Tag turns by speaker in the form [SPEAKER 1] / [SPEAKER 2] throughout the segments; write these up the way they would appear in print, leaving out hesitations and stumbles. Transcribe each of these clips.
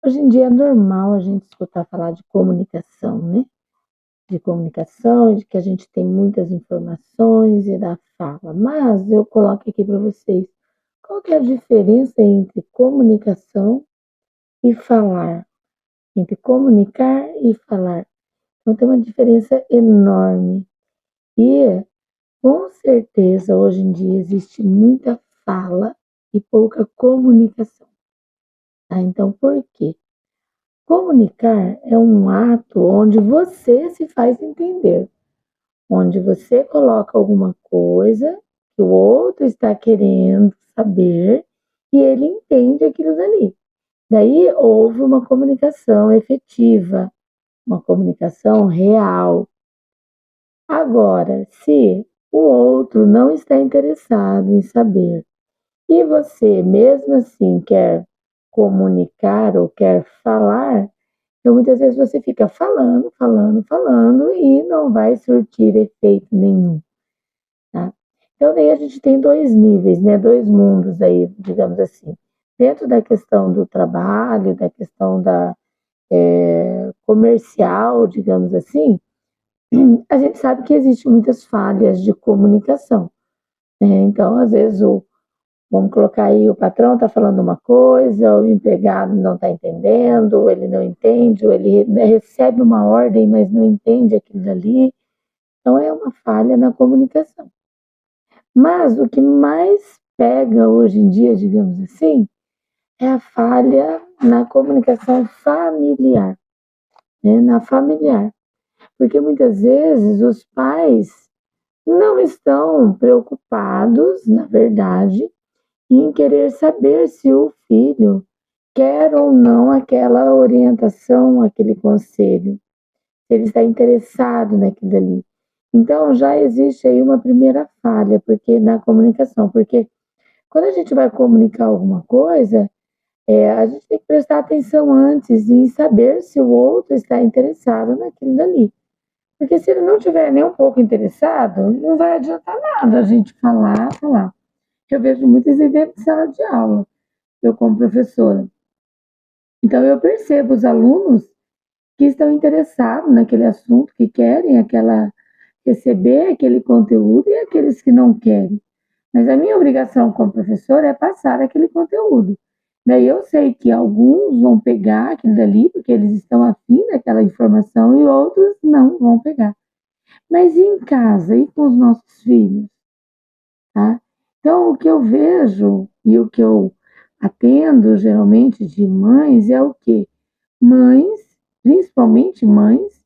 [SPEAKER 1] Hoje em dia é normal a gente escutar falar de comunicação, né? De comunicação, de que a gente tem muitas informações e da fala. Mas eu coloco aqui para vocês, qual que é a diferença entre comunicação e falar? Entre comunicar e falar. Então tem uma diferença enorme. E com certeza hoje em dia existe muita fala e pouca comunicação. Tá? Então por quê? Comunicar é um ato onde você se faz entender, onde você coloca alguma coisa que o outro está querendo saber e ele entende aquilo dali. Daí houve uma comunicação efetiva, uma comunicação real. Agora, se o outro não está interessado em saber e você mesmo assim quer comunicar ou quer falar, então, muitas vezes você fica falando, falando, falando e não vai surtir efeito nenhum, tá? Então, daí a gente tem dois níveis, né? Dois mundos aí, digamos assim. Dentro da questão do trabalho, da questão da comercial, digamos assim, a gente sabe que existem muitas falhas de comunicação, né? Então, às vezes, vamos colocar aí, o patrão está falando uma coisa, o empregado não está entendendo, ou ele não entende, ou ele recebe uma ordem, mas não entende aquilo dali. Então, é uma falha na comunicação. Mas o que mais pega hoje em dia, digamos assim, é a falha na comunicação familiar, né? Na familiar. Porque muitas vezes os pais não estão preocupados, na verdade, em querer saber se o filho quer ou não aquela orientação, aquele conselho, se ele está interessado naquilo ali. Então já existe aí uma primeira falha, porque na comunicação, porque quando a gente vai comunicar alguma coisa, a gente tem que prestar atenção antes em saber se o outro está interessado naquilo dali. Porque se ele não estiver nem um pouco interessado, não vai adiantar nada a gente falar. Eu vejo muitos exemplos de sala de aula, eu como professora. Então eu percebo os alunos que estão interessados naquele assunto, que querem receber aquele conteúdo e aqueles que não querem. Mas a minha obrigação como professora é passar aquele conteúdo. Daí eu sei que alguns vão pegar aquilo dali porque eles estão afim daquela informação e outros não vão pegar. Mas e em casa, e com os nossos filhos? Tá? Então, o que eu vejo e o que eu atendo geralmente de mães é o quê? Mães, principalmente mães,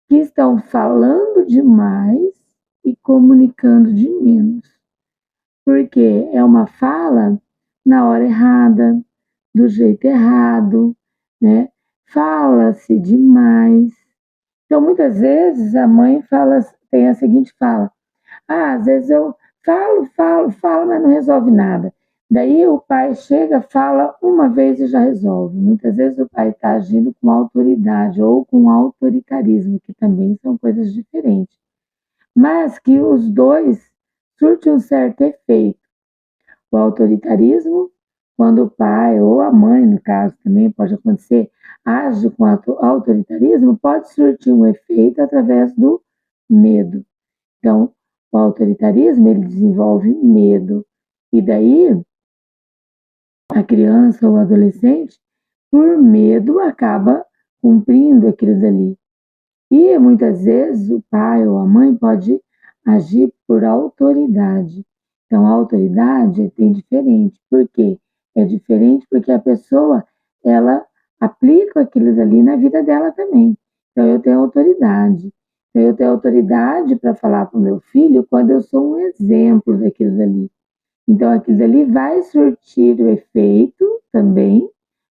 [SPEAKER 1] que estão falando demais e comunicando de menos. Porque é uma fala na hora errada, do jeito errado, né? Fala-se demais. Então, muitas vezes a mãe fala, tem a seguinte fala: às vezes eu falo, mas não resolve nada. Daí o pai chega, fala uma vez e já resolve. Muitas vezes o pai está agindo com autoridade ou com autoritarismo, que também são coisas diferentes. Mas que os dois surtem um certo efeito. O autoritarismo, quando o pai ou a mãe, no caso também pode acontecer, age com autoritarismo, pode surtir um efeito através do medo. Então, o autoritarismo, ele desenvolve medo. E daí, a criança ou o adolescente, por medo, acaba cumprindo aquilo dali. E muitas vezes o pai ou a mãe pode agir por autoridade. Então, a autoridade tem diferente. Por quê? É diferente porque a pessoa, ela aplica aquilo dali na vida dela também. Então, eu tenho autoridade. Então, eu tenho autoridade para falar para o meu filho quando eu sou um exemplo daquilo dali. Então, aquilo dali vai surtir o efeito também.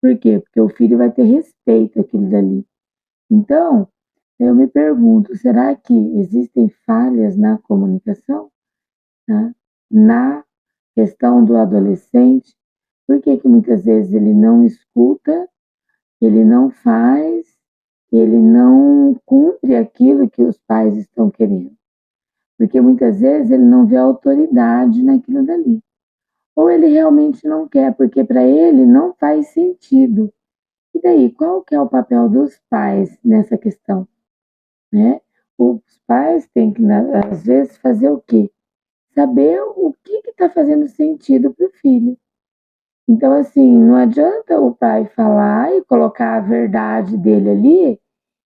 [SPEAKER 1] Por quê? Porque o filho vai ter respeito àquilo dali. Então, eu me pergunto, será que existem falhas na comunicação? Tá? Na questão do adolescente, por que muitas vezes ele não escuta, ele não faz, ele não cumpre aquilo que os pais estão querendo? Porque muitas vezes ele não vê autoridade naquilo dali. Ou ele realmente não quer, porque para ele não faz sentido. E daí, qual que é o papel dos pais nessa questão, né? Os pais têm que, às vezes, fazer o quê? Saber o que está fazendo sentido para o filho. Então, assim, não adianta o pai falar e colocar a verdade dele ali,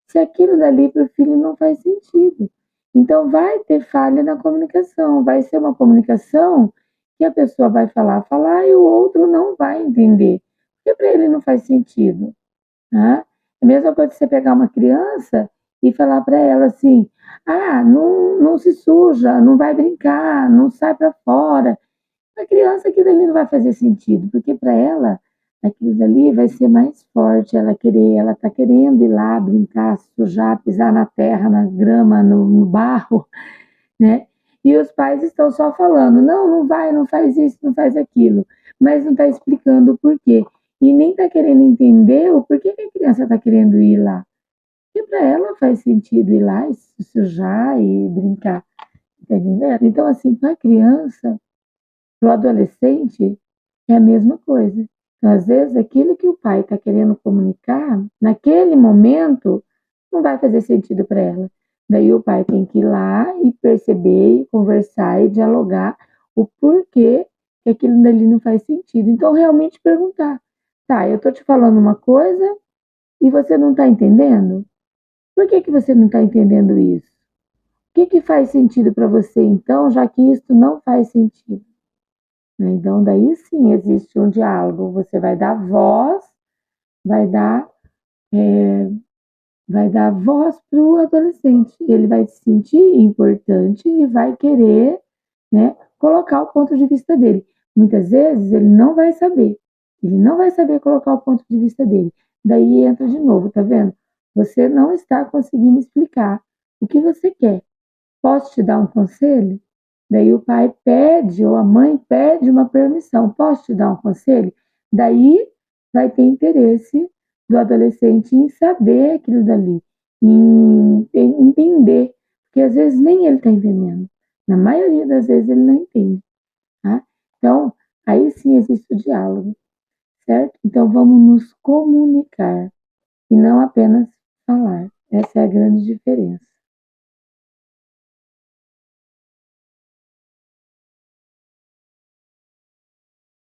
[SPEAKER 1] se aquilo dali para o filho não faz sentido. Então, vai ter falha na comunicação, vai ser uma comunicação que a pessoa vai falar e o outro não vai entender, porque para ele não faz sentido. Tá? É a mesma coisa que você pegar uma criança e falar para ela assim: ah, não se suja, não vai brincar, não sai para fora. A criança aquilo ali não vai fazer sentido, porque para ela aquilo dali vai ser mais forte, ela tá querendo ir lá brincar, sujar, pisar na terra, na grama, no barro, né? E os pais estão só falando, não vai, não faz isso, não faz aquilo, mas não está explicando o porquê. E nem está querendo entender o porquê que a criança está querendo ir lá. Porque para ela faz sentido ir lá e se sujar e brincar, tá entendendo? Então, assim, para a criança, para o adolescente, é a mesma coisa. Então, às vezes, aquilo que o pai está querendo comunicar, naquele momento, não vai fazer sentido para ela. Daí o pai tem que ir lá e perceber, e conversar e dialogar o porquê que aquilo dali não faz sentido. Então, realmente perguntar: tá, eu estou te falando uma coisa e você não está entendendo? Por que você não está entendendo isso? O que faz sentido para você, então, já que isso não faz sentido? Então, daí sim existe um diálogo. Você vai dar voz, vai dar, é, vai dar voz para o adolescente. Ele vai se sentir importante e vai querer, né, colocar o ponto de vista dele. Muitas vezes ele não vai saber. Ele não vai saber colocar o ponto de vista dele. Daí entra de novo, tá vendo? Você não está conseguindo explicar o que você quer. Posso te dar um conselho? Daí o pai pede, ou a mãe pede uma permissão. Posso te dar um conselho? Daí vai ter interesse do adolescente em saber aquilo dali, em entender, porque às vezes nem ele está entendendo. Na maioria das vezes ele não entende. Tá? Então, aí sim existe o diálogo, certo? Então vamos nos comunicar e não apenas falar. Essa é a grande diferença.